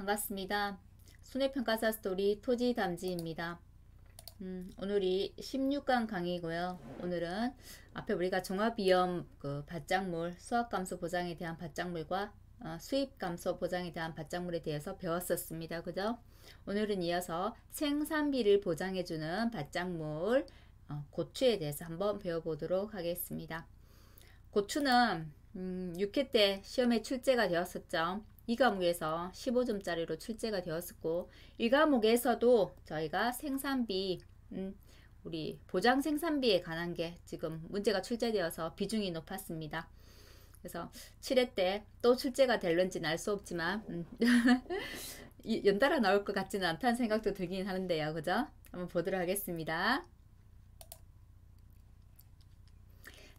반갑습니다. 손해평가사 스토리 토지담지입니다. 오늘이 16강 강의고요. 오늘은 앞에 우리가 종합위험 밭작물, 수확감소 보장에 대한 밭작물과 수입감소 보장에 대한 밭작물에 대해서 배웠었습니다. 그죠? 오늘은 이어서 생산비를 보장해주는 밭작물 고추에 대해서 한번 배워보도록 하겠습니다. 고추는 6회 때 시험에 출제가 되었었죠. 2과목에서 15점짜리로 출제가 되었었고 1과목에서도 저희가 생산비 우리 보장 생산비에 관한 게 지금 문제가 출제되어서 비중이 높았습니다. 그래서 7회 때 또 출제가 될런지는 알 수 없지만 연달아 나올 것 같지는 않다는 생각도 들긴 하는데요. 그죠? 한번 보도록 하겠습니다.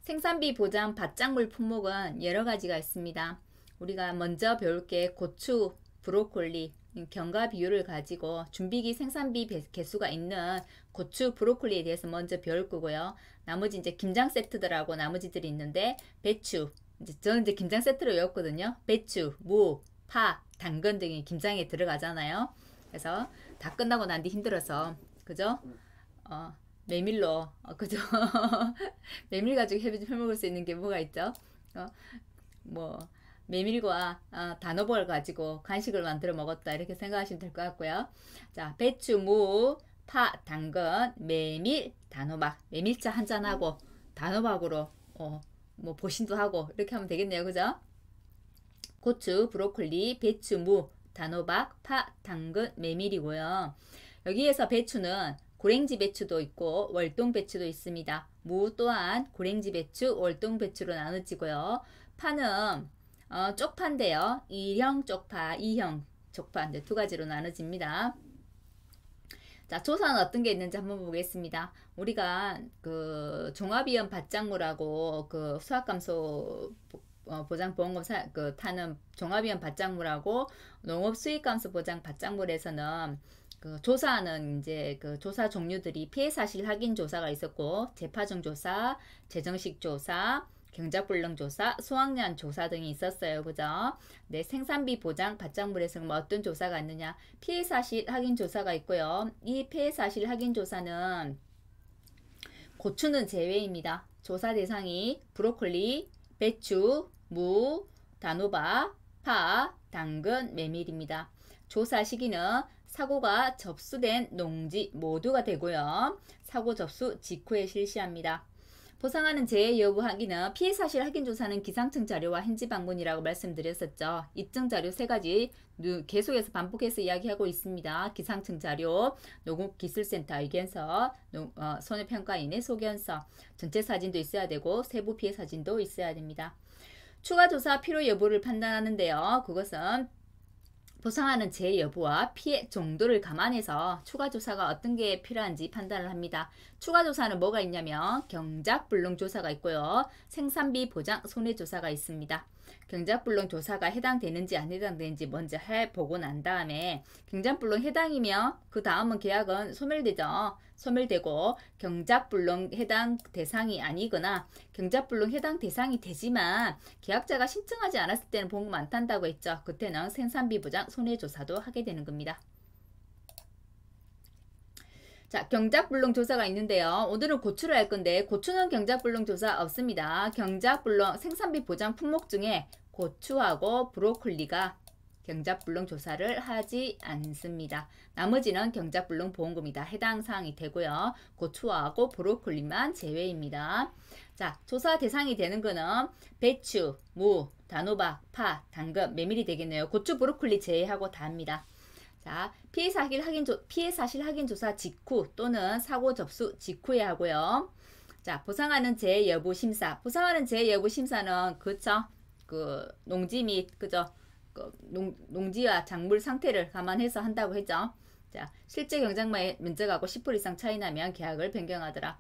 생산비 보장 밭작물 품목은 여러 가지가 있습니다. 우리가 먼저 배울 게 고추, 브로콜리, 경과 비율을 가지고 준비기 생산비 개수가 있는 고추, 브로콜리에 대해서 먼저 배울 거고요. 나머지 이제 김장 세트들하고 나머지들이 있는데 배추, 저는 이제 김장 세트로 외웠거든요. 배추, 무, 파, 당근 등이 김장에 들어가잖아요. 그래서 다 끝나고 난 뒤 힘들어서 그죠? 메밀로 그죠? 메밀 가지고 해먹을 수 있는 게 뭐가 있죠? 메밀과 단호박을 가지고 간식을 만들어 먹었다 이렇게 생각하시면 될 것 같고요. 자, 배추, 무, 파, 당근, 메밀, 단호박. 메밀차 한잔하고 단호박으로 보신도 하고 이렇게 하면 되겠네요. 그죠? 고추, 브로콜리, 배추, 무, 단호박, 파, 당근, 메밀이고요. 여기에서 배추는 고랭지 배추도 있고 월동 배추도 있습니다. 무 또한 고랭지 배추, 월동 배추로 나눠지고요. 파는 쪽파인데요. 1형 쪽파, 2형 쪽파 이제 두 가지로 나눠집니다. 자, 조사는 어떤 게 있는지 한번 보겠습니다. 우리가 그 종합위험 밭작물하고 그 수확감소 보장보험금 타는 종합위험 밭작물하고 농업수익감소 보장 밭작물에서는 그 조사는 이제 그 조사 종류들이 피해사실 확인 조사가 있었고 재파종 조사, 재정식 조사, 경작불능 조사, 수확량 조사 등이 있었어요. 그죠? 네, 생산비 보장 밭작물에서 어떤 조사가 있느냐? 피해사실 확인 조사가 있고요. 이 피해사실 확인 조사는 고추는 제외입니다. 조사 대상이 브로콜리, 배추, 무, 단호박, 파, 당근, 메밀입니다. 조사 시기는 사고가 접수된 농지 모두가 되고요. 사고 접수 직후에 실시합니다. 보상하는 재해 여부 확인은 피해사실 확인조사는 기상청 자료와 현지 방문이라고 말씀드렸었죠. 입증 자료 세 가지 계속해서 반복해서 이야기하고 있습니다. 기상청 자료, 농업기술센터 의견서, 손해평가인의 소견서, 전체 사진도 있어야 되고 세부 피해 사진도 있어야 됩니다. 추가조사 필요 여부를 판단하는데요. 그것은 보상하는 재해 여부와 피해 정도를 감안해서 추가조사가 어떤 게 필요한지 판단을 합니다. 추가조사는 뭐가 있냐면 경작불능 조사가 있고요. 생산비 보장 손해조사가 있습니다. 경작불능 조사가 해당되는지 안 해당되는지 먼저 해보고 난 다음에 경작불능 해당이면 그 다음은 계약은 소멸되죠. 소멸되고 경작불능 해당 대상이 아니거나 경작불능 해당 대상이 되지만 계약자가 신청하지 않았을 때는 보험 안 탄다고 했죠. 그때는 생산비 보장 손해조사도 하게 되는 겁니다. 자, 경작불능 조사가 있는데요. 오늘은 고추를 할 건데 고추는 경작불능 조사 없습니다. 경작불능 생산비 보장 품목 중에 고추하고 브로콜리가 경작불능 조사를 하지 않습니다. 나머지는 경작불능 보험금이 다 해당 사항이 되고요. 고추하고 브로콜리만 제외입니다. 자, 조사 대상이 되는 거는 배추, 무, 단호박, 파, 당근, 메밀이 되겠네요. 고추, 브로콜리 제외하고 다 합니다. 자, 피해사실 확인 조사 직후 또는 사고 접수 직후에 하고요. 자, 보상하는 재해 여부 심사. 보상하는 재해 여부 심사는 그쵸? 그 농지 및 그죠? 농지와 작물 상태를 감안해서 한다고 했죠. 자, 실제 경작마의 면적하고 10% 이상 차이 나면 계약을 변경하더라.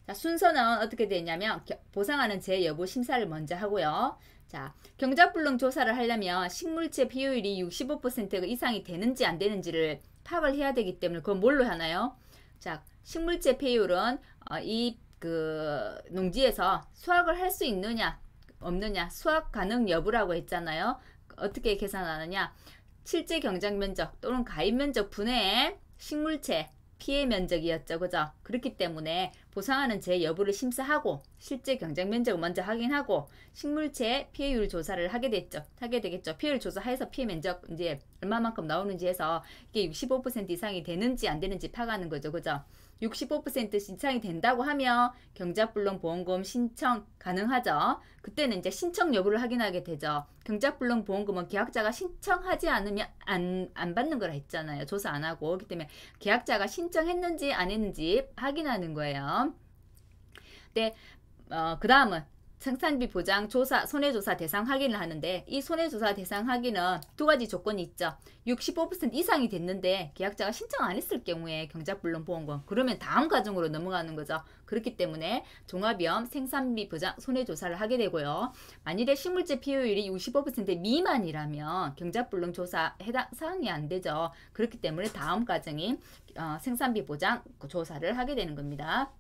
자, 순서는 어떻게 되냐면 보상하는 재해 여부 심사를 먼저 하고요. 자, 경작불능 조사를 하려면 식물체 비효율이 65% 이상이 되는지 안 되는지를 파악을 해야 되기 때문에 그건 뭘로 하나요? 자, 식물체 비효율은 이 농지에서 수확을 할 수 있느냐 없느냐 수확 가능 여부라고 했잖아요. 어떻게 계산하느냐? 실제 경작 면적 또는 가입 면적 분의 식물체 피해 면적이었죠. 그죠? 그렇기 때문에 보상하는 재 여부를 심사하고 실제 경작 면적을 먼저 확인하고 식물체 피해율 조사를 하게 되겠죠. 피해율 조사해서 피해 면적 이제 얼마만큼 나오는지 해서 이게 65% 이상이 되는지 안 되는지 파악하는 거죠. 그죠? 65% 이상이 된다고 하면 경작불능 보험금 신청 가능하죠. 그때는 이제 신청 여부를 확인하게 되죠. 경작불능 보험금은 계약자가 신청하지 않으면 안 받는 거라 했잖아요. 조사 안 하고. 그렇기 때문에 계약자가 신청했는지 안 했는지 확인하는 거예요. 네, 그 다음은 생산비 보장 조사, 손해조사 대상 확인을 하는데 이 손해조사 대상 확인은 두 가지 조건이 있죠. 65% 이상이 됐는데 계약자가 신청 안 했을 경우에 경작불능 보험금 그러면 다음 과정으로 넘어가는 거죠. 그렇기 때문에 종합위험 생산비 보장 손해조사를 하게 되고요. 만일에 식물제 피해율이 65% 미만이라면 경작불능 조사 해당 사항이 안 되죠. 그렇기 때문에 다음 과정인 생산비 보장 조사를 하게 되는 겁니다.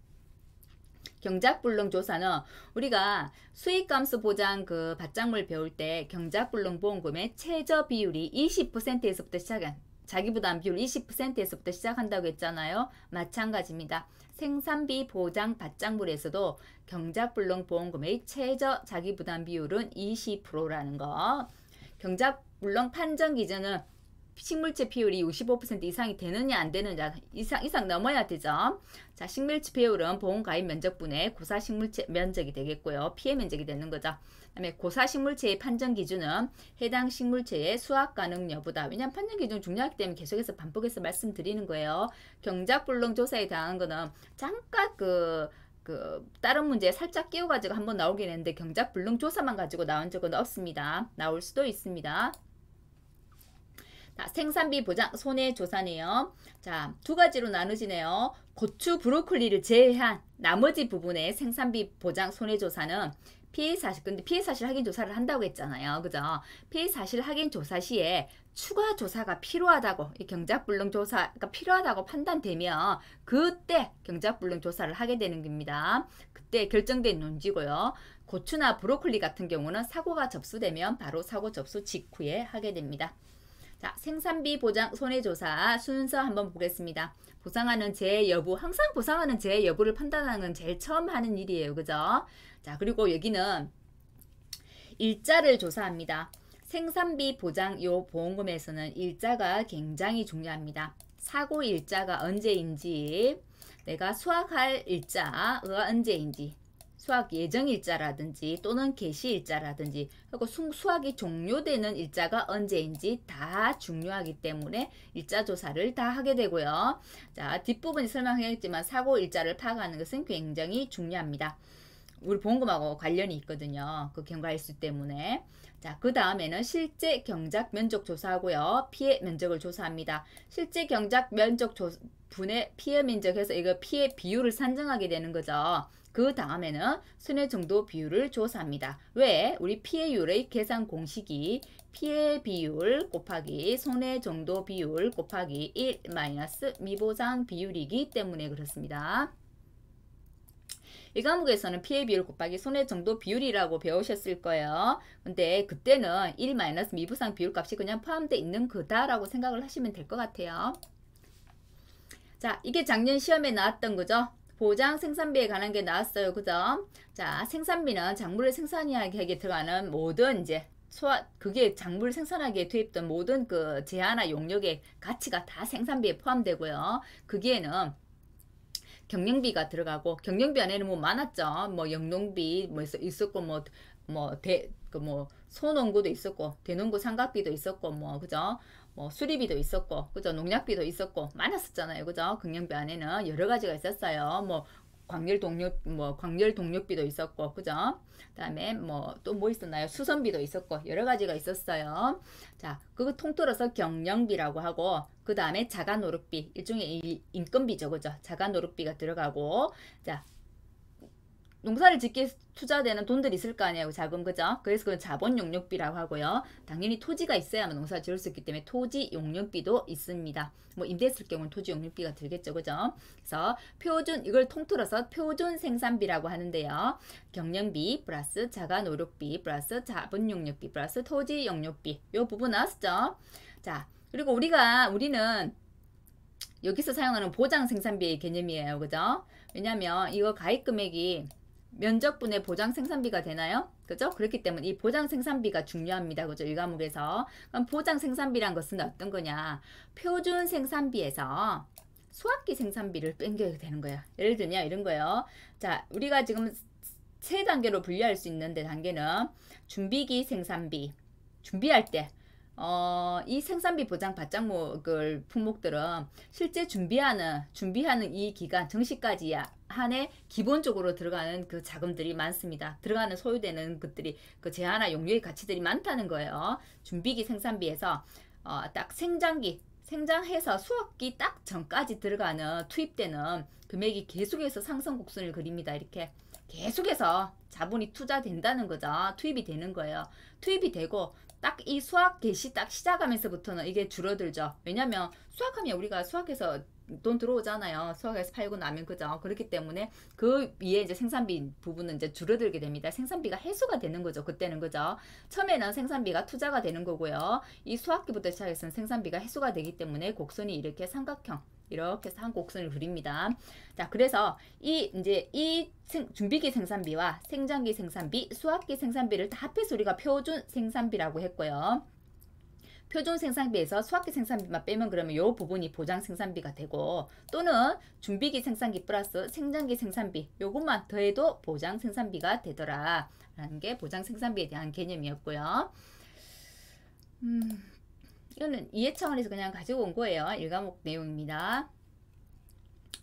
경작불능 조사는 우리가 수익감수 보장 그 받장물 배울 때 경작불능 보험금의 최저 비율이 20%에서부터 시작한 자기부담 비율 20%에서부터 시작한다고 했잖아요. 마찬가지입니다. 생산비 보장 받장물에서도 경작불능 보험금의 최저 자기부담 비율은 20%라는 거. 경작불능 판정 기준은 식물체 피해율이 65% 이상이 되느냐 안 되느냐 이상 넘어야 되죠. 자, 식물체 피해율은 보험 가입 면적분의 고사 식물체 면적이 되겠고요. 피해 면적이 되는 거죠. 그다음에 고사 식물체의 판정 기준은 해당 식물체의 수확 가능 여부다. 왜냐하면 판정 기준이 중요하기 때문에 계속해서 반복해서 말씀드리는 거예요. 경작불능 조사에 대한 거는 잠깐 다른 문제에 살짝 끼워가지고 한번 나오긴 했는데 경작불능 조사만 가지고 나온 적은 없습니다. 나올 수도 있습니다. 생산비 보장 손해조사네요. 자, 두 가지로 나누지네요. 고추, 브로콜리를 제외한 나머지 부분의 생산비 보장 손해조사는 피해사실, 근데 피해사실 확인 조사를 한다고 했잖아요. 그죠? 피해사실 확인 조사 시에 추가 조사가 필요하다고, 이 경작불능 조사가 필요하다고 판단되면 그때 경작불능 조사를 하게 되는 겁니다. 그때 결정된 논지고요. 고추나 브로콜리 같은 경우는 사고가 접수되면 바로 사고 접수 직후에 하게 됩니다. 자, 생산비 보장 손해조사 순서 한번 보겠습니다. 보상하는 재 여부, 항상 보상하는 재 여부를 판단하는 건 제일 처음 하는 일이에요. 그죠? 자, 그리고 여기는 일자를 조사합니다. 생산비 보장 요 보험금에서는 일자가 굉장히 중요합니다. 사고 일자가 언제인지, 내가 수확할 일자가 언제인지, 수확 예정 일자라든지 또는 개시 일자라든지 그리고 수확이 종료되는 일자가 언제인지 다 중요하기 때문에 일자 조사를 다 하게 되고요. 자, 뒷부분에 설명했지만 사고 일자를 파악하는 것은 굉장히 중요합니다. 우리 보험금하고 관련이 있거든요. 그 경과일수 때문에. 자, 그 다음에는 실제 경작 면적 조사하고요. 피해 면적을 조사합니다. 실제 경작 면적 분의 피해 면적에서 이거 피해 비율을 산정하게 되는 거죠. 그 다음에는 손해 정도 비율을 조사합니다. 왜? 우리 피해율의 계산 공식이 피해 비율 곱하기 손해 정도 비율 곱하기 1 마이너스 미보상 비율이기 때문에 그렇습니다. 이 과목에서는 피해 비율 곱하기 손해 정도 비율이라고 배우셨을 거예요. 근데 그때는 1 마이너스 미보상 비율 값이 그냥 포함되어 있는 거다라고 생각을 하시면 될 것 같아요. 자, 이게 작년 시험에 나왔던 거죠. 보장 생산비에 관한 게 나왔어요. 그죠? 자, 생산비는 작물을 생산하기에 들어가는 모든 이제 그게 작물을 생산하기에 투입된 모든 그 재화나 용역의 가치가 다 생산비에 포함되고요. 거기에는 경영비가 들어가고 경영비 안에는 뭐 많았죠. 뭐 영농비 뭐 있었고 소농구도 있었고 대농구 상각비도 있었고 뭐 그죠? 뭐 수리비도 있었고 그죠? 농약비도 있었고 많았었잖아요. 그죠? 경영비 안에는 여러 가지가 있었어요. 뭐 광열 동력비도 있었고 그죠? 그다음에 뭐 또 뭐 있었나요? 수선비도 있었고 여러 가지가 있었어요. 자, 그거 통틀어서 경영비라고 하고 그 다음에 자가노릇비 일종의 인건비죠. 그죠? 자가노릇비가 들어가고 자, 농사를 짓기에 투자되는 돈들이 있을 거 아니에요. 자금, 그죠? 그래서 그건 자본 용역비라고 하고요. 당연히 토지가 있어야만 농사 지을 수 있기 때문에 토지 용역비도 있습니다. 뭐 임대했을 경우는 토지 용역비가 들겠죠. 그죠? 그래서 표준, 이걸 통틀어서 표준 생산비라고 하는데요. 경영비 플러스 자가 노력비 플러스 자본 용역비 플러스 토지 용역비, 요 부분 나왔죠? 자, 그리고 우리는 여기서 사용하는 보장 생산비의 개념이에요. 그죠? 왜냐면 이거 가입 금액이 면적분의 보장 생산비가 되나요? 그죠? 그렇기 때문에 이 보장 생산비가 중요합니다. 그죠? 이 과목에서. 그럼 보장 생산비란 것은 어떤 거냐? 표준 생산비에서 수학기 생산비를 뺀게 되는 거예요. 예를 들면 이런 거예요. 자, 우리가 지금 세 단계로 분류할 수 있는데, 단계는 준비기 생산비. 준비할 때 이 생산비 보장 받장목을 품목들은 실제 준비하는 이 기간 정시까지 한해 기본적으로 들어가는 그 자금들이 많습니다. 들어가는 소요되는 것들이 그 제한화 용료의 가치들이 많다는 거예요. 준비기 생산비에서 딱 생장해서 수확기 딱 전까지 들어가는 투입되는 금액이 계속해서 상승 곡선을 그립니다. 이렇게 계속해서 자본이 투자된다는 거죠. 투입이 되는 거예요. 투입이 되고 딱 이 수학 개시 딱 시작하면서부터는 이게 줄어들죠. 왜냐면 수학하면 우리가 수학해서 돈 들어오잖아요. 수학에서 팔고 나면, 그죠? 그렇기 때문에 그 위에 이제 생산비 부분은 이제 줄어들게 됩니다. 생산비가 해소가 되는 거죠. 그때는, 그죠? 처음에는 생산비가 투자가 되는 거고요. 이 수학기부터 시작해서는 생산비가 해소가 되기 때문에 곡선이 이렇게 삼각형, 이렇게 한 곡선을 그립니다. 자, 그래서 준비기 생산비와 생장기 생산비, 수학기 생산비를 다 합해서 우리가 표준 생산비라고 했고요. 표준 생산비에서 수학기 생산비만 빼면 그러면 요 부분이 보장 생산비가 되고, 또는 준비기 생산비 플러스 생장기 생산비, 요것만 더해도 보장 생산비가 되더라 라는 게 보장 생산비에 대한 개념이었고요. 이거는 이해 차원에서 그냥 가지고 온 거예요. 1과목 내용입니다.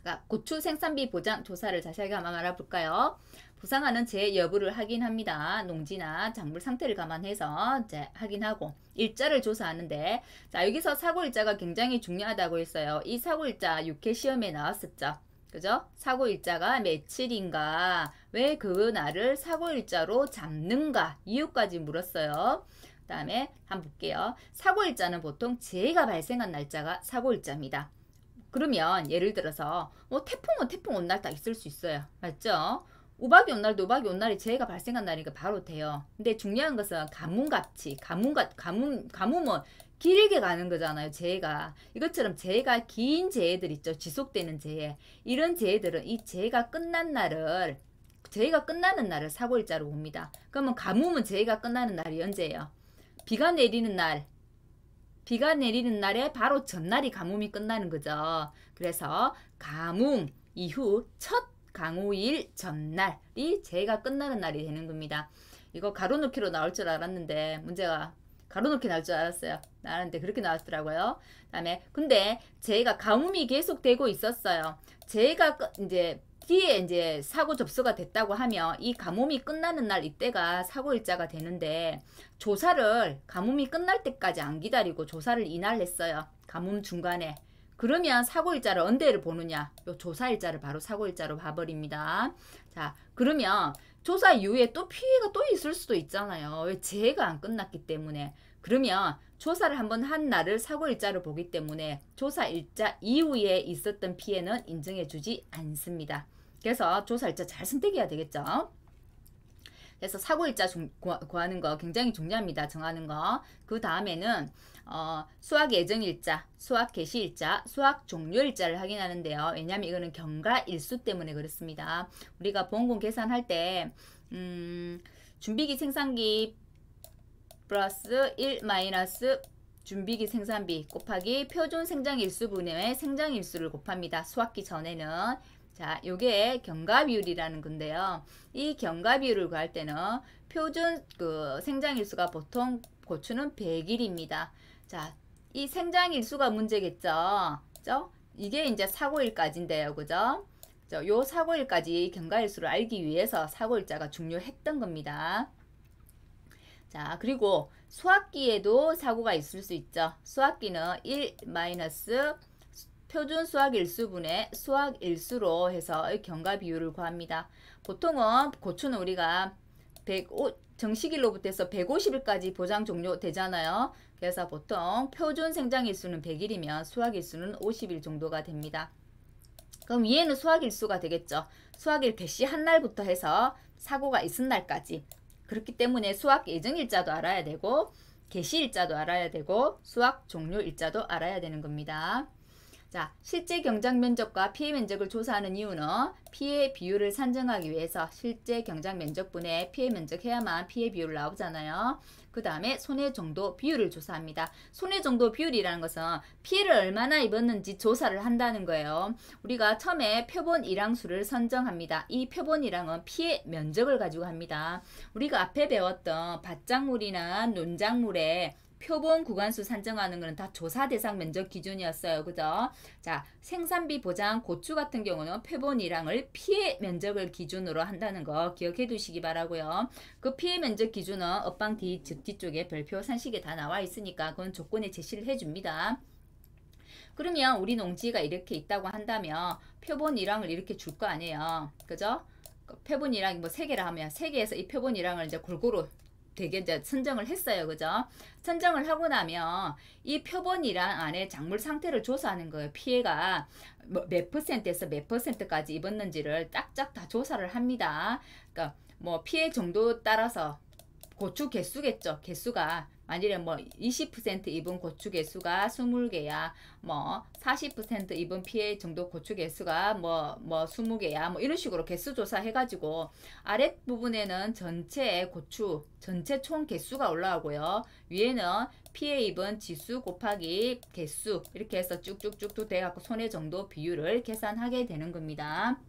그러니까 고추 생산비 보장 조사를 자세하게 한번 알아볼까요? 보상하는 재 여부를 확인합니다. 농지나 작물 상태를 감안해서 이제 확인하고 일자를 조사하는데, 자, 여기서 사고일자가 굉장히 중요하다고 했어요. 이 사고일자 6회 시험에 나왔었죠. 그죠? 사고일자가 며칠인가, 왜 그 날을 사고일자로 잡는가, 이유까지 물었어요. 그 다음에 한번 볼게요. 사고일자는 보통 재해가 발생한 날짜가 사고일자입니다. 그러면 예를 들어서 태풍은 태풍 온 날 딱 있을 수 있어요. 맞죠? 우박이 온 날도 우박이 온 날이 재해가 발생한 날이니까 바로 돼요. 근데 중요한 것은 가뭄같이, 가뭄은 길게 가는 거잖아요. 재해가. 이것처럼 재해가 긴 재해들 있죠. 지속되는 재해. 이런 재해들은 이 재해가 끝나는 날을 사고일자로 봅니다. 그러면 가뭄은 재해가 끝나는 날이 언제예요? 비가 내리는 날에 바로 전날이 가뭄이 끝나는 거죠. 그래서 가뭄 이후 첫 강우일 전날이 재해가 끝나는 날이 되는 겁니다. 이거 가로넣기로 나올 줄 알았는데, 문제가 가로넣기 나올 줄 알았어요. 나왔는데 그렇게 나왔더라고요. 그다음에 근데 재해가 가뭄이 계속되고 있었어요. 재해가 이제 뒤에 이제 사고 접수가 됐다고 하면 이 가뭄이 끝나는 날 이때가 사고일자가 되는데, 조사를 가뭄이 끝날 때까지 안 기다리고 조사를 이날 했어요. 가뭄 중간에. 그러면 사고일자를 언제를 보느냐? 요 조사일자를 바로 사고일자로 봐버립니다. 자, 그러면 조사 이후에 또 피해가 또 있을 수도 있잖아요. 왜 재해가 안 끝났기 때문에. 그러면 조사를 한번 한 날을 사고일자로 보기 때문에 조사일자 이후에 있었던 피해는 인정해주지 않습니다. 그래서 조사일자 잘 선택해야 되겠죠. 그래서 사고일자 구하는 거 굉장히 중요합니다. 정하는 거. 그 다음에는 수학 예정일자, 수학 개시일자, 수학 종료일자를 확인하는데요. 왜냐하면 이거는 경과일수 때문에 그렇습니다. 우리가 보험금 계산할 때 준비기 생산기 플러스 1 마이너스 준비기 생산비 곱하기 표준 생장일수분의 생장일수를 곱합니다. 수학기 전에는. 자, 요게 경과비율이라는 건데요. 이 경과비율을 구할 때는 표준 생장일수가 보통 고추는 100일입니다. 자, 이 생장일수가 문제겠죠. 그죠? 이게 이제 사고일까지인데요. 그죠? 요 사고일까지 경과일수를 알기 위해서 사고일자가 중요했던 겁니다. 자, 그리고 수학기에도 사고가 있을 수 있죠. 수학기는 1 마이너스 표준 수학 일수분의 수학 일수로 해서 경과 비율을 구합니다. 보통은 고추는 우리가 105, 정식일로부터 해서 150일까지 보장 종료되잖아요. 그래서 보통 표준 생장일수는 100일이면 수학일수는 50일 정도가 됩니다. 그럼 위에는 수학일수가 되겠죠. 수학일 개시 한 날부터 해서 사고가 있은 날까지. 그렇기 때문에 수학 예정일자도 알아야 되고 개시일자도 알아야 되고 수학 종료일자도 알아야 되는 겁니다. 자, 실제 경작 면적과 피해 면적을 조사하는 이유는 피해 비율을 산정하기 위해서 실제 경작 면적분의 피해 면적 해야만 피해 비율 나오잖아요. 그 다음에 손해 정도 비율을 조사합니다. 손해 정도 비율이라는 것은 피해를 얼마나 입었는지 조사를 한다는 거예요. 우리가 처음에 표본 일항수를 선정합니다. 이 표본 일항은 피해 면적을 가지고 합니다. 우리가 앞에 배웠던 밭작물이나 논작물의 표본 구간수 산정하는 것은 다 조사 대상 면적 기준이었어요. 그죠? 자, 생산비 보장 고추 같은 경우는 표본 일항을 피해 면적을 기준으로 한다는 거 기억해 두시기 바라고요. 그 피해 면적 기준은 업방 뒤쪽에 별표 산식에 다 나와 있으니까 그건 조건에 제시를 해줍니다. 그러면 우리 농지가 이렇게 있다고 한다면 표본 일항을 이렇게 줄 거 아니에요. 그죠? 표본 일항이 뭐 3개라 하면 3개에서 이 표본 일항을 이제 골고루 되게 이제 선정을 했어요. 그죠? 선정을 하고 나면 이 표본이랑 안에 작물 상태를 조사하는 거예요. 피해가 몇 %에서 몇 %까지 입었는지를 짝짝 다 조사를 합니다. 그러니까 뭐 피해 정도 따라서 고추 개수겠죠. 개수가 만일에 뭐 20% 입은 고추 개수가 20개야. 뭐 40% 입은 피해 정도 고추 개수가 뭐 20개야. 뭐 이런 식으로 개수 조사해 가지고 아랫부분에는 전체 고추 전체 총 개수가 올라오고요. 위에는 피해 입은 지수 곱하기 개수 이렇게 해서 쭉쭉쭉 돼 갖고 손해 정도 비율을 계산하게 되는 겁니다.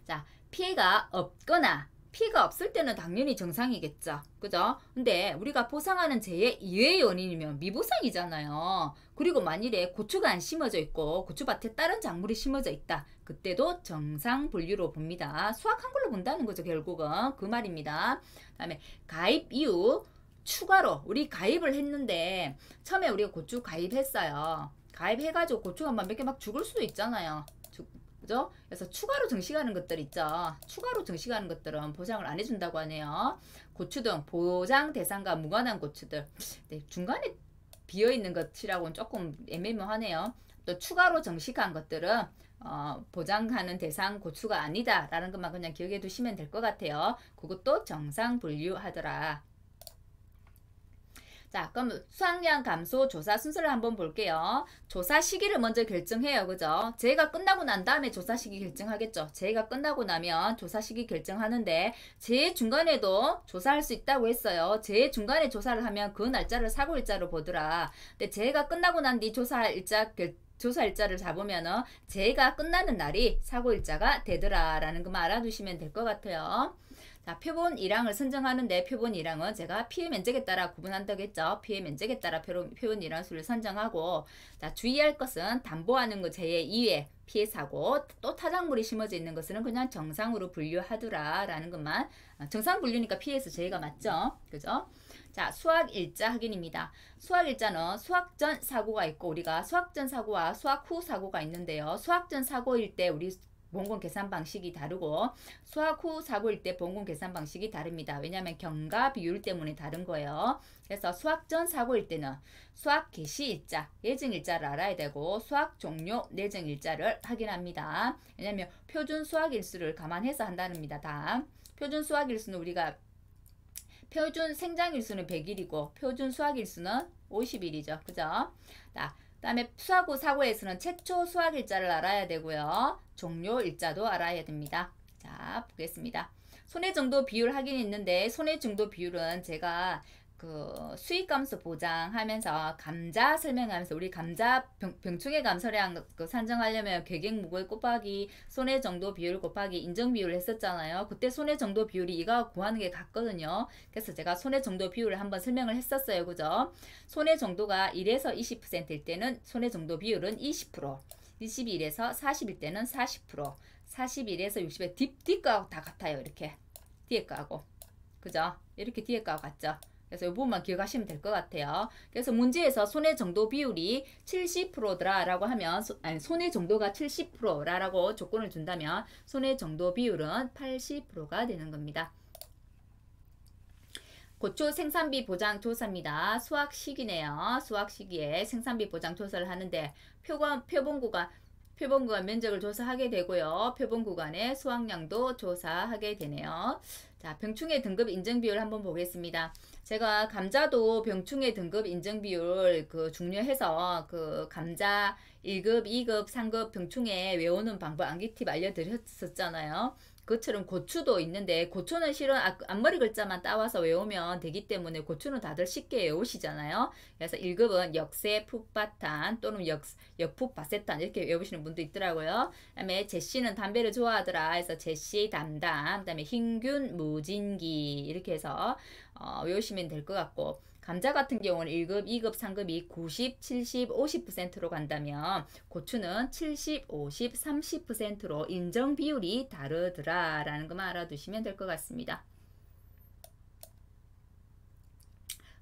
자, 피해가 없거나 피해가 없을 때는 당연히 정상이겠죠. 그죠? 근데 우리가 보상하는 재해 이외의 원인이면 미보상이잖아요. 그리고 만일에 고추가 안 심어져 있고 고추밭에 다른 작물이 심어져 있다. 그때도 정상 분류로 봅니다. 수학 한글로 본다는 거죠. 결국은 그 말입니다. 다음에 가입 이후 추가로 우리 가입을 했는데 처음에 우리가 고추 가입했어요. 가입해가지고 고추가 몇 개 막 죽을 수도 있잖아요. 그죠? 그래서 추가로 정식하는 것들 있죠. 추가로 정식하는 것들은 보장을 안 해준다고 하네요. 고추 등 보장 대상과 무관한 고추들. 네, 중간에 비어있는 것이라고는 조금 애매모하네요. 또 추가로 정식한 것들은 보장하는 대상 고추가 아니다 라는 것만 그냥 기억해 두시면 될 것 같아요. 그것도 정상 분류하더라. 자, 그럼 수확량 감소 조사 순서를 한번 볼게요. 조사 시기를 먼저 결정해요. 그죠? 재해가 끝나고 난 다음에 조사 시기 결정하겠죠. 재해가 끝나고 나면 조사 시기 결정하는데 재해 중간에도 조사할 수 있다고 했어요. 재해 중간에 조사를 하면 그 날짜를 사고일자로 보더라. 근데 재해가 끝나고 난 뒤 조사 일자를 잡으면은 재해가 끝나는 날이 사고일자가 되더라 라는 것만 알아두시면 될 것 같아요. 자, 표본 일항을 선정하는데 표본 일항은 제가 피해 면적에 따라 구분한다고 했죠. 피해 면적에 따라 표본 일항수를 선정하고, 자, 주의할 것은 담보하는 것 제외 이외 피해 사고 또 타작물이 심어져 있는 것은 그냥 정상으로 분류하더라 라는 것만. 정상 분류니까 피해에서 제외가 맞죠. 그죠? 자, 수학 일자 확인입니다. 수학 일자는 수학 전 사고가 있고 우리가 수학 전 사고와 수학 후 사고가 있는데요. 수학 전 사고일 때 우리 본금 계산 방식이 다르고 수학 후 사고일 때 본금 계산 방식이 다릅니다. 왜냐하면 경과 비율 때문에 다른 거예요. 그래서 수학 전 사고일 때는 수학 개시 일자, 예정 일자를 알아야 되고 수학 종료 내정 일자를 확인합니다. 왜냐하면 표준 수학 일수를 감안해서 한다는 겁니다. 다. 표준 수학 일수는 우리가 표준 생장 일수는 100일이고 표준 수학 일수는 50일이죠. 그죠? 자, 그다음에 수학 후 사고에서는 최초 수학 일자를 알아야 되고요. 종료 일자도 알아야 됩니다. 자, 보겠습니다. 손해 정도 비율 확인이 있는데 손해 정도 비율은 제가 그 수익감소 보장하면서 감자 설명하면서 우리 감자 병충해 감소량 그 산정하려면 괴객무골 곱하기 손해 정도 비율 곱하기 인정 비율을 했었잖아요. 그때 손해 정도 비율이 이거 구하는 게 같거든요. 그래서 제가 손해 정도 비율을 한번 설명을 했었어요. 그죠? 손해 정도가 1에서 20%일 때는 손해 정도 비율은 20%, 21에서 40일 때는 40%, 41에서 60에 뒷거하고 다 같아요. 이렇게 뒤에 거하고. 그죠? 이렇게 뒤에 거하고 같죠? 그래서 이 부분만 기억하시면 될 것 같아요. 그래서 문제에서 손해 정도 비율이 70%더라 라고 하면 손해 정도가 70%라고 조건을 준다면 손해 정도 비율은 80%가 되는 겁니다. 고추 생산비 보장 조사입니다. 수확 시기네요. 수확 시기에 생산비 보장 조사를 하는데 표본 구간 면적을 조사하게 되고요. 표본 구간의 수확량도 조사하게 되네요. 자, 병충해 등급 인증 비율 한번 보겠습니다. 제가 감자도 병충해 등급 인증 비율 중요해서 감자 1급, 2급, 3급 병충해 외우는 방법 암기 팁 알려드렸었잖아요. 그것처럼 고추도 있는데 고추는 실은 앞머리 글자만 따와서 외우면 되기 때문에 고추는 다들 쉽게 외우시잖아요. 그래서 1급은 역세 풋바탄 또는 역풋바세탄 이렇게 외우시는 분도 있더라고요. 그 다음에 제시는 담배를 좋아하더라 해서 제시 담담, 그 다음에 흰균 무진기 이렇게 해서 외우시면 될 것 같고, 감자 같은 경우는 1급, 2급, 3급이 90, 70, 50%로 간다면 고추는 70, 50, 30%로 인정 비율이 다르더라 라는 것만 알아두시면 될 것 같습니다.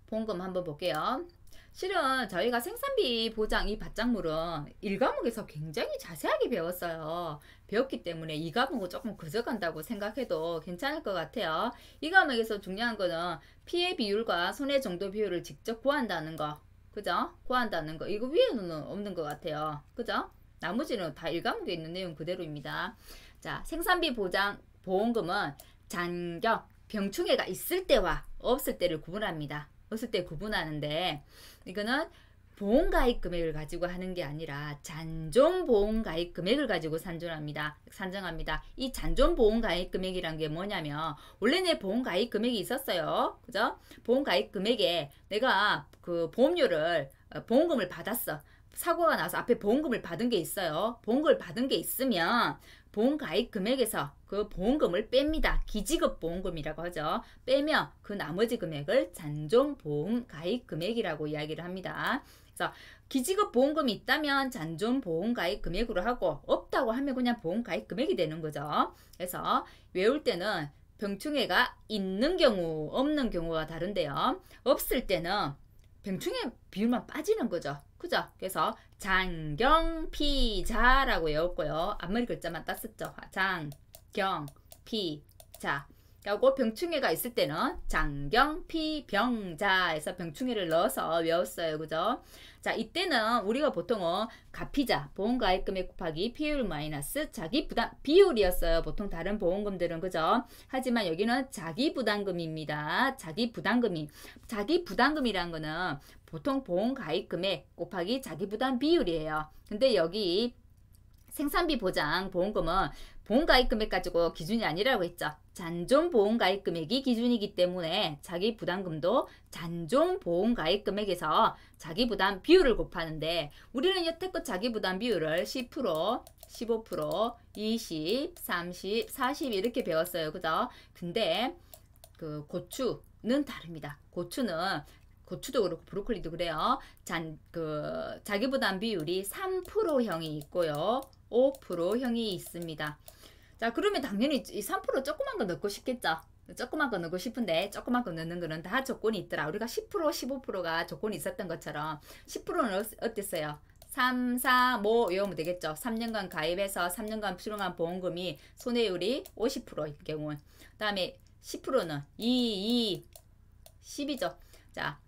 봉금 한번 볼게요. 실은 저희가 생산비 보장 이 밭작물은 1과목에서 굉장히 자세하게 배웠어요. 배웠기 때문에 2과목은 조금 그저간다고 생각해도 괜찮을 것 같아요. 2과목에서 중요한 거는 피해 비율과 손해 정도 비율을 직접 구한다는 거. 그죠? 구한다는 거. 이거 위에는 없는 것 같아요. 그죠? 나머지는 다 1과목에 있는 내용 그대로입니다. 자, 생산비 보장 보험금은 잔경, 병충해가 있을 때와 없을 때를 구분합니다. 없을 때 구분하는데, 이거는 보험가입 금액을 가지고 하는 게 아니라 잔존 보험가입 금액을 가지고 산정합니다. 이 잔존 보험가입 금액이란 게 뭐냐면, 원래 내 보험가입 금액이 있었어요. 그죠? 보험가입 금액에 내가 보험금을 받았어. 사고가 나서 앞에 보험금을 받은 게 있어요. 보험금을 받은 게 있으면 보험가입 금액에서 그 보험금을 뺍니다. 기지급 보험금이라고 하죠. 빼면 그 나머지 금액을 잔존 보험가입 금액이라고 이야기를 합니다. 그래서 기지급 보험금이 있다면 잔존 보험가입 금액으로 하고, 없다고 하면 그냥 보험가입 금액이 되는 거죠. 그래서 외울 때는 병충해가 있는 경우, 없는 경우가 다른데요. 없을 때는 병충해 비율만 빠지는 거죠. 그죠? 그래서 장경피자라고 외웠고요. 앞머리 글자만 땄었죠. 장경피자. 그리고 병충해가 있을 때는 장경피병자에서 병충해를 넣어서 외웠어요. 그죠? 자, 이때는 우리가 보통은 가피자, 보험가입금액 곱하기 피해율 마이너스 자기부담 비율이었어요. 보통 다른 보험금들은. 그죠? 하지만 여기는 자기부담금입니다. 자기부담금이란 거는 보통 보험가입금액 곱하기 자기부담 비율이에요. 근데 여기 생산비 보장 보험금은 보험가입금액 가지고 기준이 아니라고 했죠. 잔존 보험가입금액이 기준이기 때문에 자기부담금도 잔존 보험가입금액에서 자기부담 비율을 곱하는데, 우리는 여태껏 자기부담 비율을 10%, 15%, 20, 30, 40 이렇게 배웠어요. 그죠? 근데 고추는 다릅니다. 고추도 그렇고 브로콜리도 그래요. 자기부담 비율이 3%형이 있고요. 5%형이 있습니다. 자, 그러면 당연히 이 3% 조그만 거 넣고 싶겠죠. 조그만 거 넣고 싶은데 조그만 거 넣는 거는 다 조건이 있더라. 우리가 10%, 15%가 조건이 있었던 것처럼 10%는 어땠어요? 3, 4, 5 외우면 되겠죠. 3년간 가입해서 3년간 수령한 보험금이 손해율이 50%인 경우. 그 다음에 10%는 2, 10이죠. 자,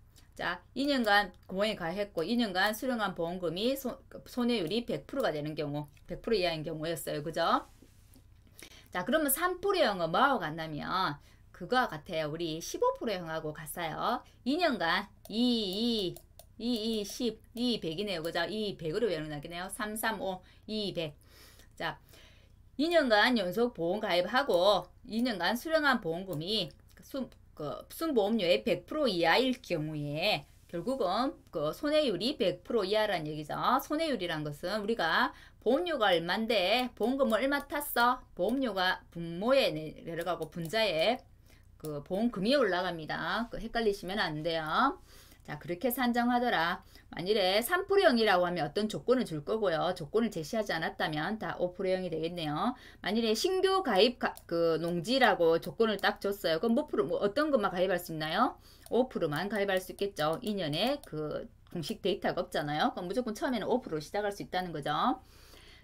2년간 보험에 가입했고 2년간 수령한 보험금이 손해율이 100%가 되는 경우, 100% 이하인 경우였어요. 그죠? 자, 그러면 3%형은 뭐하고 같냐면 그거와 같아요. 우리 15%형하고 같아요. 2년간 10, 100이네요. 그죠? 100으로 외우는 나겠네요. 3, 3, 5, 200. 자, 2년간 연속 보험 가입하고 2년간 수령한 보험금이 순보험료의 100% 이하일 경우에 결국은 손해율이 100% 이하라는 얘기죠. 손해율이란 것은 우리가 보험료가 얼만데 보험금을 얼마 탔어? 보험료가 분모에 내려가고 분자에 보험금이 올라갑니다. 헷갈리시면 안 돼요. 자, 그렇게 산정하더라. 만일에 3%형이라고 하면 어떤 조건을 줄 거고요. 조건을 제시하지 않았다면 다 5%형이 되겠네요. 만일에 신규 가입 그 농지라고 조건을 딱 줬어요. 그럼 뭐 어떤 것만 가입할 수 있나요? 5%만 가입할 수 있겠죠. 2년에 그 공식 데이터가 없잖아요. 그럼 무조건 처음에는 5%로 시작할 수 있다는 거죠.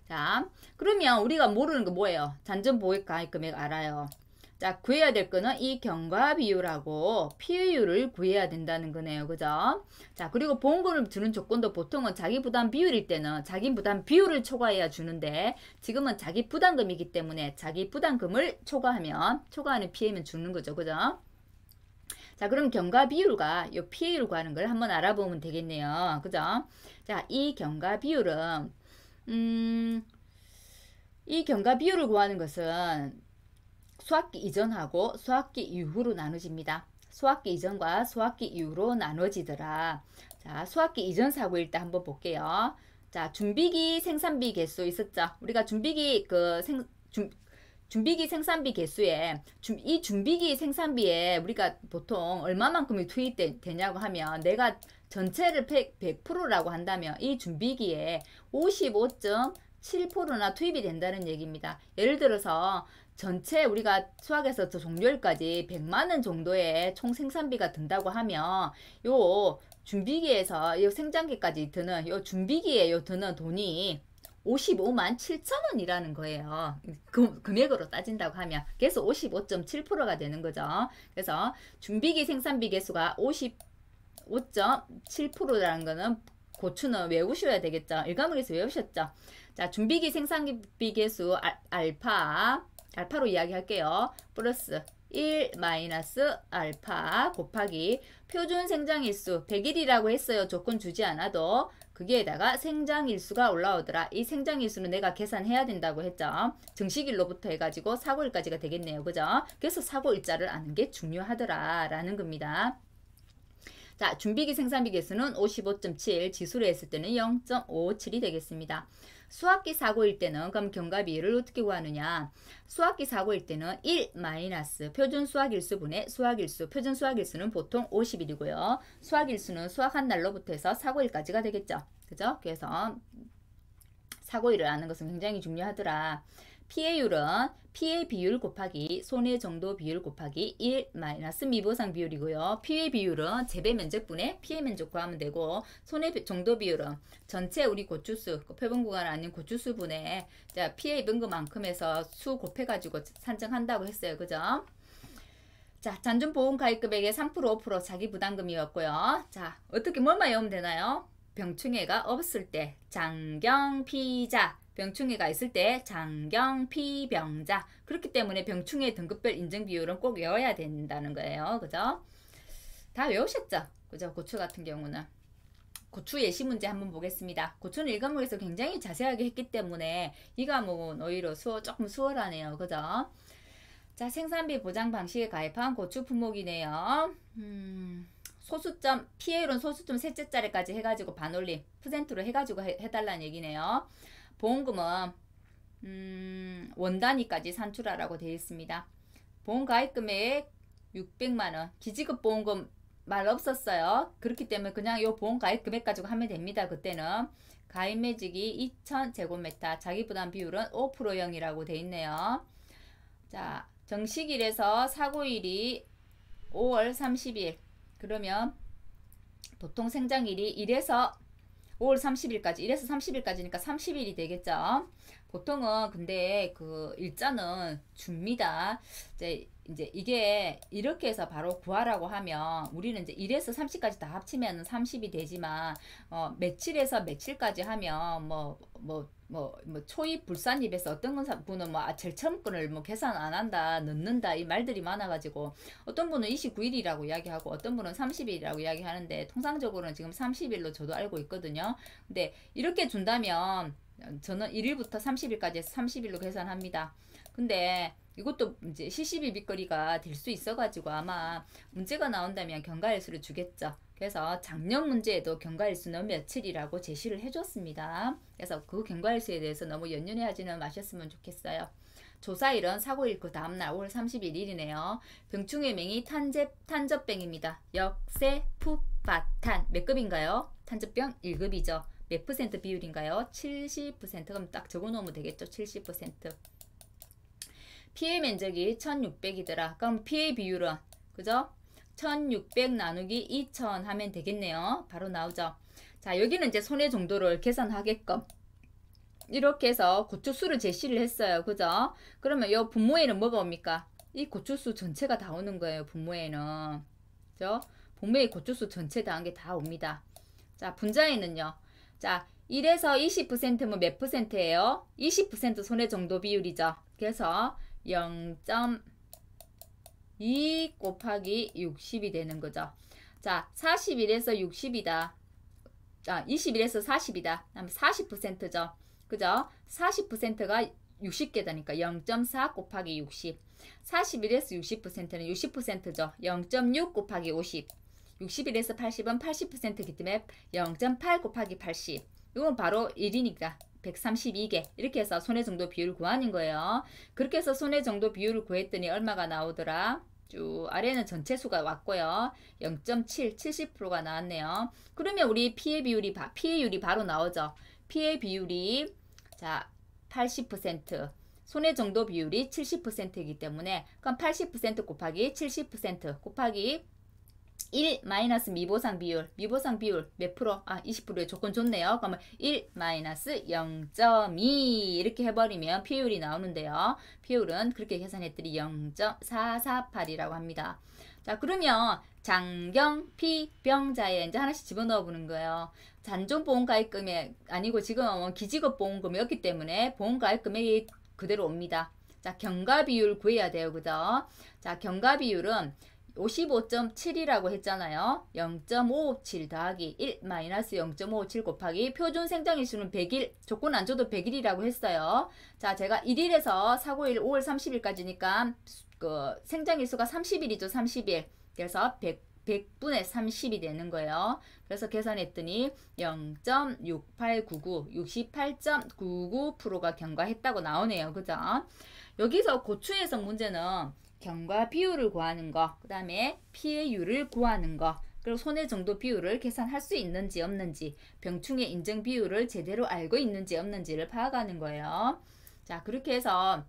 자, 그러면 우리가 모르는 거 뭐예요? 잔존 보유 가입 금액 알아요. 자, 구해야 될 거는 이 경과 비율하고 피해율을 구해야 된다는 거네요. 그죠? 자, 그리고 보험금을 주는 조건도 보통은 자기 부담 비율일 때는 자기 부담 비율을 초과해야 주는데 지금은 자기 부담금이기 때문에 자기 부담금을 초과하는 피해면 주는 거죠. 그죠? 자, 그럼 경과 비율과 이 피해율 구하는 걸 한번 알아보면 되겠네요. 그죠? 자, 이 경과 비율은 이 경과 비율을 구하는 것은 수학기 이전하고 수학기 이후로 나눠집니다. 수학기 이전과 수학기 이후로 나눠지더라. 자, 수학기 이전 사고일 때 한번 볼게요. 자, 준비기 생산비 개수 있었죠? 우리가 준비기 준비기 생산비 개수에 이 준비기 생산비에 우리가 보통 얼마만큼이 투입되냐고 하면 내가 전체를 100%라고 한다면 이 준비기에 55.7%나 투입이 된다는 얘기입니다. 예를 들어서 전체 우리가 수학에서 종료일까지 100만원 정도의 총 생산비가 든다고 하면 요 준비기에서 요 생장기까지 드는 요 준비기에 드는 돈이 55만 7천 원이라는 거예요. 금액으로 따진다고 하면. 그래서 55.7%가 되는 거죠. 그래서 준비기 생산비 개수가 55.7%라는 거는 고추는 외우셔야 되겠죠. 일과목에서 외우셨죠. 자, 준비기 생산비 개수 알파로 이야기할게요. 플러스 1 마이너스 알파 곱하기 표준 생장일수 100일이라고 했어요. 조건 주지 않아도. 거기에다가 생장일수가 올라오더라. 이 생장일수는 내가 계산해야 된다고 했죠. 정식일로부터 해가지고 사고일까지가 되겠네요. 그죠? 그래서 사고일자를 아는 게 중요하더라 라는 겁니다. 자, 준비기 생산비 개수는 55.7, 지수로 했을 때는 0.57이 되겠습니다. 수학기 사고일 때는 그럼 경과 비율을 어떻게 구하느냐? 수학기 사고일 때는 1 마이너스 표준 수학일수분의 수학일수. 표준 수학일수는 보통 50일이고요. 수학일수는 수학 한 날로부터 해서 사고일까지가 되겠죠. 그죠? 그래서 사고일을 아는 것은 굉장히 중요하더라. 피해율은 피해 비율 곱하기 손해 정도 비율 곱하기 1 마이너스 미보상 비율이고요. 피해 비율은 재배 면적분의 피해 면적 구하면 되고 손해 정도 비율은 전체 우리 고추수 표본 구간 아닌 고추수분의 피해 입은 것만큼 해서 수 곱해가지고 산정한다고 했어요. 그죠? 자, 잔존보험 가입금액의 3% 5% 자기 부담금이었고요. 자, 어떻게 뭘만 외우면 되나요? 병충해가 없을 때 장경피자 병충해가 있을 때 장경피병자. 그렇기 때문에 병충해 등급별 인증 비율은 꼭 외워야 된다는 거예요. 그죠? 다 외우셨죠? 그죠? 고추 같은 경우는. 고추 예시 문제 한번 보겠습니다. 고추는 1과목에서 굉장히 자세하게 했기 때문에 이 과목은 오히려 조금 수월하네요. 그죠? 자, 생산비 보장 방식에 가입한 고추 품목이네요. 소수점, 피해율은 소수점 셋째 자리까지 해가지고 반올림, 퍼센트로 해가지고 해달라는 얘기네요. 보험금은 원 단위까지 산출하라고 되어 있습니다. 보험 가입금액 600만원. 기지급 보험금 말 없었어요. 그렇기 때문에 그냥 요 보험 가입금액 가지고 하면 됩니다. 그때는 가입 매직이 2000제곱미터, 자기 부담 비율은 5%형이라고 되어 있네요. 자, 정식일에서 사고일이 5월 30일. 그러면 보통 생장일이 1에서 5월 30일까지, 1에서 30일까지니까 30일이 되겠죠. 보통은 근데 그 일자는 줍니다. 이제 이게 이렇게 해서 바로 구하라고 하면 우리는 이제 1에서 30까지 다 합치면 30이 되지만 며칠에서 며칠까지 하면 초입 불산입에서 어떤 분은 제일 처음 건을 계산 안 한다, 넣는다 이 말들이 많아가지고 어떤 분은 29일이라고 이야기하고 어떤 분은 30일이라고 이야기하는데 통상적으로는 지금 30일로 저도 알고 있거든요. 근데 이렇게 준다면 저는 1일부터 30일까지 해서 30일로 계산합니다. 근데 이것도 이제 시시비 빗거리가 될 수 있어가지고 아마 문제가 나온다면 경과일수를 주겠죠. 그래서 작년 문제에도 경과일수는 며칠이라고 제시를 해줬습니다. 그래서 그 경과일수에 대해서 너무 연연해 하지는 마셨으면 좋겠어요. 조사일은 사고일 그 다음날 5월 31일이네요. 병충해 명이 탄저병입니다. 역세 푸파탄. 몇 급인가요? 탄저병 1급이죠. 몇 퍼센트 비율인가요? 70%. 그럼 딱 적어놓으면 되겠죠. 70%. 피해 면적이 1600이더라. 그럼 피해 비율은 그죠? 1600 나누기 2000 하면 되겠네요. 바로 나오죠. 자, 여기는 이제 손해 정도를 계산하게끔 이렇게 해서 고추수를 제시를 했어요. 그죠? 그러면 이 분모에는 뭐가 옵니까? 이 고추수 전체가 다 오는 거예요. 분모에는. 그죠? 분모에 고추수 전체 다 한 게 다 옵니다. 자, 분자에는요. 자, 1에서 20%면 몇 %예요? 20% 손해 정도 비율이죠. 그래서 0.2 곱하기 60이 되는 거죠. 자, 41에서 60이다. 자, 21에서 40이다. 그럼 40%죠. 그죠? 40%가 60개다니까 0.4 곱하기 60. 41에서 60%는 60%죠. 0.6 곱하기 50. 61에서 80은 80%이기 때문에 0.8 곱하기 80. 이건 바로 1이니까 132개. 이렇게 해서 손해정도 비율을 구하는 거예요. 그렇게 해서 손해정도 비율을 구했더니 얼마가 나오더라? 쭉 아래는 전체 수가 왔고요. 0.7, 70%가 나왔네요. 그러면 우리 피해율이 바로 나오죠. 피해 비율이 자 80%, 손해정도 비율이 70%이기 때문에 그럼 80% 곱하기 70% 곱하기 1 마이너스 미보상 비율 몇 프로? 20%의 조건 좋네요. 그러면 1 마이너스 0.2 이렇게 해버리면 피해율이 나오는데요. 피해율은 그렇게 계산했더니 0.448이라고 합니다. 자, 그러면 장경피병자에 이제 하나씩 집어넣어 보는 거예요. 잔존보험가입금액 아니고 지금은 기지급보험금이었기 때문에 보험가입금액이 그대로 옵니다. 자, 경과비율 구해야 돼요. 그죠? 자, 경과비율은 55.7이라고 했잖아요. 0.557 더하기 1 마이너스 0.557 곱하기 표준 생장일수는 100일, 조건 안 줘도 100일이라고 했어요. 자, 제가 1일에서 사고일 5월 30일까지니까 그 생장일수가 30일이죠. 30일. 그래서 100분의 30이 되는 거예요. 그래서 계산했더니 0.6899, 68.99%가 경과했다고 나오네요. 그죠? 여기서 고추에서 문제는 경과 비율을 구하는 거, 그 다음에 피해율을 구하는 거, 그리고 손해정도 비율을 계산할 수 있는지 없는지, 병충해 인정 비율을 제대로 알고 있는지 없는지를 파악하는 거예요. 자, 그렇게 해서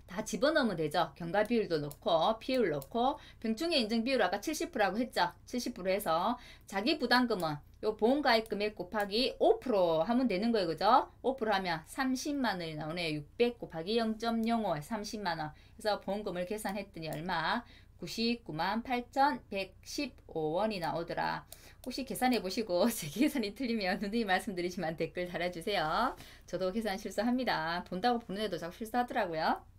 다 집어넣으면 되죠. 경과 비율도 넣고 피해율 넣고 병충해 인정 비율 아까 70%라고 했죠. 70% 해서 자기 부담금은 요 보험가입 금액 곱하기 5% 하면 되는 거예요. 그죠? 5% 하면 30만 원이 나오네요. 600 곱하기 0.05 30만 원. 그래서 보험금을 계산했더니 얼마? 99만 8,115원이 나오더라. 혹시 계산해 보시고 제 계산이 틀리면 누누이 말씀드리지만 댓글 달아주세요. 저도 계산 실수합니다. 본다고 보는 애도 자꾸 실수하더라고요.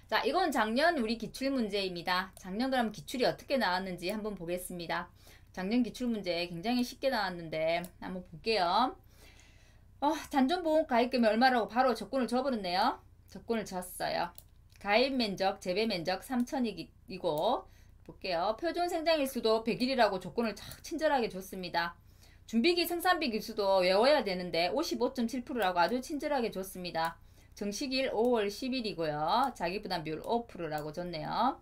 자, 이건 작년 우리 기출문제입니다. 작년 그럼 기출이 어떻게 나왔는지 한번 보겠습니다. 작년 기출문제 굉장히 쉽게 나왔는데 한번 볼게요. 잔존보험 가입금이 얼마라고 바로 조건을 줘버렸네요. 조건을 줬어요. 가입면적, 재배면적 3,000이고 볼게요. 표준 생장일수도 100일이라고 조건을 착 친절하게 줬습니다. 준비기 생산비 기수도 외워야 되는데 55.7%라고 아주 친절하게 줬습니다. 정식일 5월 10일이고요. 자기부담 비율 5%라고 줬네요.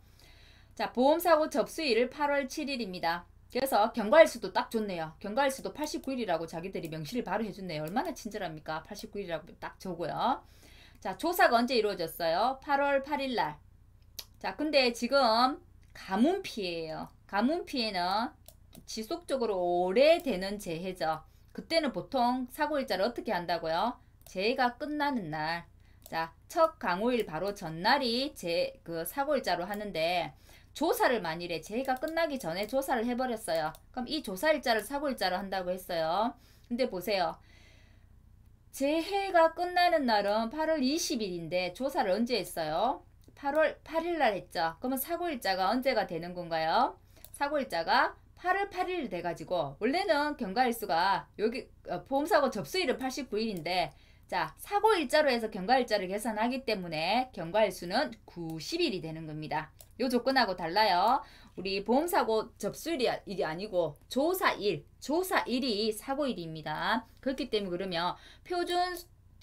자, 보험사고 접수일을 8월 7일입니다. 그래서 경과일수도 딱 좋네요. 경과일수도 89일이라고 자기들이 명시를 바로 해줬네요. 얼마나 친절합니까? 89일이라고 딱 적고요. 자, 조사가 언제 이루어졌어요? 8월 8일날. 자, 근데 지금 가뭄 피해예요. 가뭄 피해는 지속적으로 오래되는 재해죠. 그때는 보통 사고일자를 어떻게 한다고요? 재해가 끝나는 날. 자, 첫 강호일 바로 전날이 그 사고일자로 하는데 조사를 만일에 재해가 끝나기 전에 조사를 해버렸어요. 그럼 이 조사일자를 사고일자로 한다고 했어요. 근데 보세요. 재해가 끝나는 날은 8월 20일인데 조사를 언제 했어요? 8월 8일날 했죠. 그러면 사고일자가 언제가 되는 건가요? 사고일자가 8월 8일 돼가지고 원래는 경과일수가 여기 보험사고 접수일은 89일인데 자, 사고일자로 해서 경과일자를 계산하기 때문에 경과일수는 90일이 되는 겁니다. 요 조건하고 달라요. 우리 보험사고 접수일이 아니고 조사일이 사고일입니다. 그렇기 때문에 그러면 표준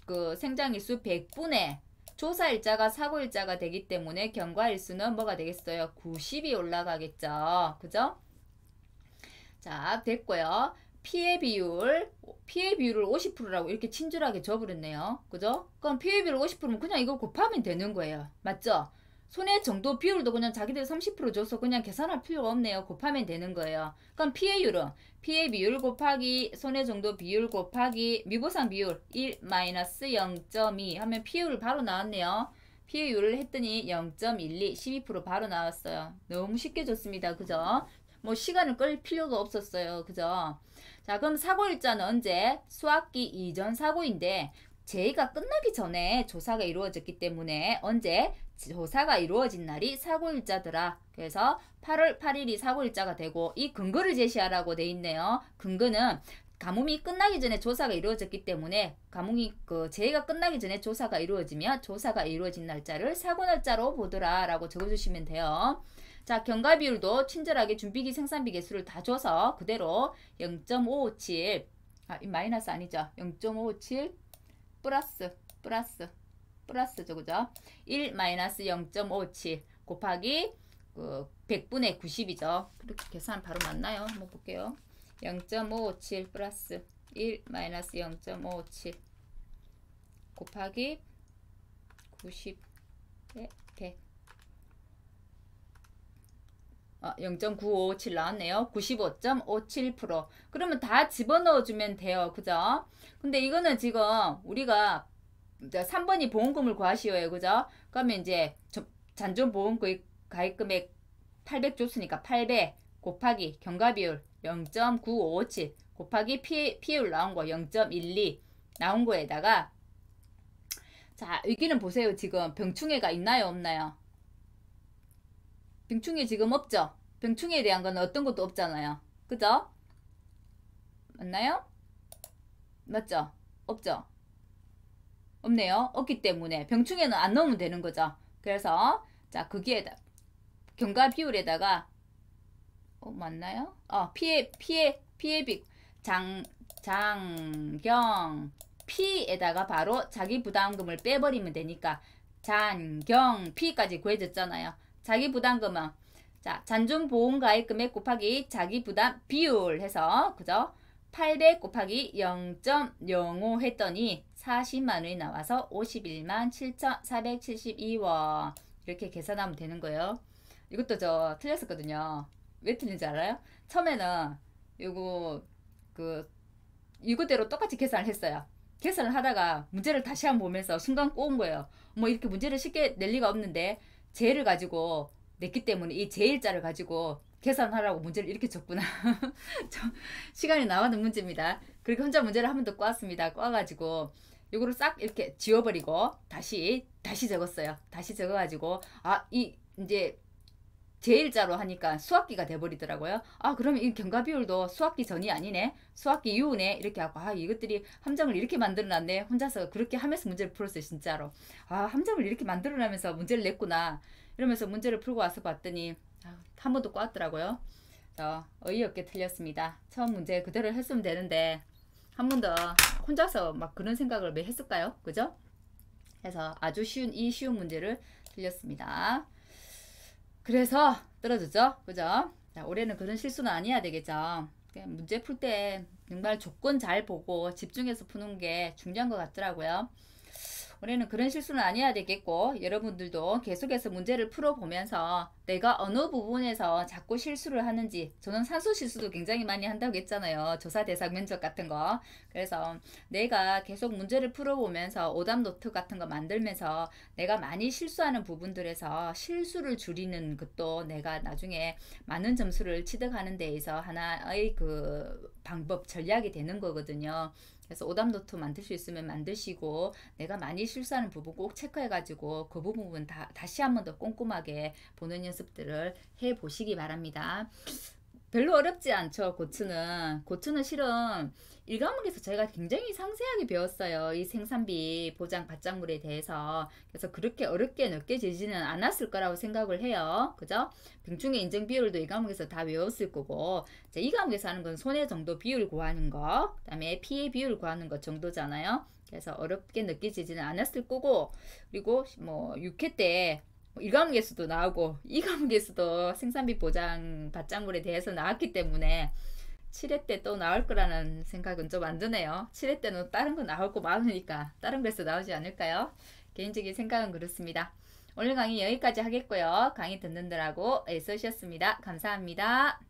그 생장일수 100분의 조사일자가 사고일자가 되기 때문에 경과일수는 뭐가 되겠어요? 90이 올라가겠죠. 그죠? 자, 됐고요. 피해 비율을 50%라고 이렇게 친절하게 줘버렸네요. 그죠? 그럼 피해 비율 50%면 그냥 이걸 곱하면 되는 거예요. 맞죠? 손해 정도 비율도 그냥 자기들 30% 줘서 그냥 계산할 필요가 없네요. 곱하면 되는 거예요. 그럼 피해율은 피해 비율 곱하기 손해 정도 비율 곱하기 미보상 비율 1-0.2 하면 피해율 바로 나왔네요. 피해율을 했더니 0.12 12% 바로 나왔어요. 너무 쉽게 줬습니다. 그죠? 뭐 시간을 끌 필요도 없었어요. 그죠? 자, 그럼 사고일자는 언제? 수학기 이전 사고인데 제의가 끝나기 전에 조사가 이루어졌기 때문에 언제? 조사가 이루어진 날이 사고일자더라. 그래서 8월 8일이 사고일자가 되고 이 근거를 제시하라고 돼 있네요. 근거는 가뭄이 끝나기 전에 조사가 이루어졌기 때문에 가뭄이 제의가 끝나기 전에 조사가 이루어지면 조사가 이루어진 날짜를 사고날짜로 보더라 라고 적어주시면 돼요. 자, 경과비율도 친절하게 준비기 생산비 개수를 다 줘서 그대로 0.557 이 마이너스 아니죠. 0.557 플러스죠. 그죠? 1-0.57 곱하기 100분의 90이죠. 그렇게 계산 바로 맞나요? 한번 볼게요. 0.57 플러스 1-0.57 곱하기 90에 100 0.9557 나왔네요. 95.57%. 그러면 다 집어넣어주면 돼요. 그죠? 근데 이거는 지금 우리가 3번이 보험금을 구하시오요. 그죠? 그러면 이제 잔존보험금 가입금액 800 줬으니까 800 곱하기 경과비율 0.9557 곱하기 피해율 나온 거 0.12 나온 거에다가 자, 여기는 보세요. 지금 병충해가 있나요? 없나요? 병충해 지금 없죠? 병충해에 대한 건 어떤 것도 없잖아요. 그죠? 맞나요? 맞죠? 없죠? 없네요. 없기 때문에 병충해는 안 넣으면 되는 거죠. 그래서 자, 거기에다 경과 비율에다가 맞나요? 피해비 장경 피에다가 바로 자기 부담금을 빼버리면 되니까 잔경 피까지 구해졌잖아요. 자기 부담금은 자, 잔존보험가입금액 곱하기 자기 부담 비율 해서 그죠? 800 곱하기 0.05 했더니 40만원이 나와서 51만 7,472원 이렇게 계산하면 되는 거예요. 이것도 저 틀렸었거든요. 왜 틀린지 알아요? 처음에는 이거대로 똑같이 계산을 했어요. 계산을 하다가 문제를 다시 한번 보면서 순간 꼬은 거예요. 뭐 이렇게 문제를 쉽게 낼 리가 없는데 제를 가지고 냈기 때문에 이 제일자를 가지고 계산하라고 문제를 이렇게 줬구나. 시간이 나가는 문제입니다. 그리고 혼자 문제를 한 번 더 꼬았습니다. 꼬아가지고 요거를 싹 이렇게 지워버리고 다시 적었어요. 다시 적어가지고 이제 제일자로 하니까 수학기가 돼버리더라고요. 그러면 이 경과비율도 수학기 전이 아니네. 수학기 이후네. 이렇게 하고 이것들이 함정을 이렇게 만들어놨네. 혼자서 그렇게 하면서 문제를 풀었어요. 진짜로. 함정을 이렇게 만들어내면서 문제를 냈구나. 이러면서 문제를 풀고 와서 봤더니 한 번 더 꼬았더라고요. 어이없게 틀렸습니다. 처음 문제 그대로 했으면 되는데 한 번 더 혼자서 막 그런 생각을 왜 했을까요? 그죠? 그래서 아주 쉬운 문제를 틀렸습니다. 그래서 떨어졌죠? 그죠? 자, 올해는 그런 실수는 아니어야 되겠죠? 문제 풀 때 정말 조건 잘 보고 집중해서 푸는 게 중요한 것 같더라고요. 올해는 그런 실수는 아니어야 되겠고 여러분들도 계속해서 문제를 풀어보면서 내가 어느 부분에서 자꾸 실수를 하는지 저는 산수 실수도 굉장히 많이 한다고 했잖아요. 조사 대상 면접 같은 거. 그래서 내가 계속 문제를 풀어보면서 오답 노트 같은 거 만들면서 내가 많이 실수하는 부분들에서 실수를 줄이는 것도 내가 나중에 많은 점수를 취득하는 데에서 하나의 방법 전략이 되는 거거든요. 그래서 오답노트 만들 수 있으면 만드시고 내가 많이 실수하는 부분 꼭 체크해가지고 그 부분 다시 한 번 더 꼼꼼하게 보는 연습들을 해보시기 바랍니다. 별로 어렵지 않죠. 고추는 실은 1과목에서 저희가 굉장히 상세하게 배웠어요. 이 생산비 보장 바짝물에 대해서. 그래서 그렇게 어렵게 느껴지지는 않았을 거라고 생각을 해요. 그죠? 병충해 인정 비율도 1과목에서 다 외웠을 거고, 자, 2과목에서 하는 건 손해 정도 비율 구하는 거, 그 다음에 피해 비율 구하는 것 정도잖아요. 그래서 어렵게 느끼지는 않았을 거고, 그리고 뭐 6회 때 1과목에서도 나오고 2과목에서도 생산비 보장 받장물에 대해서 나왔기 때문에 7회 때 또 나올 거라는 생각은 좀 안 드네요. 7회 때는 다른 거 나올 거 많으니까 다른 거에서 나오지 않을까요? 개인적인 생각은 그렇습니다. 오늘 강의 여기까지 하겠고요. 강의 듣는들하고 애써주셨습니다. 감사합니다.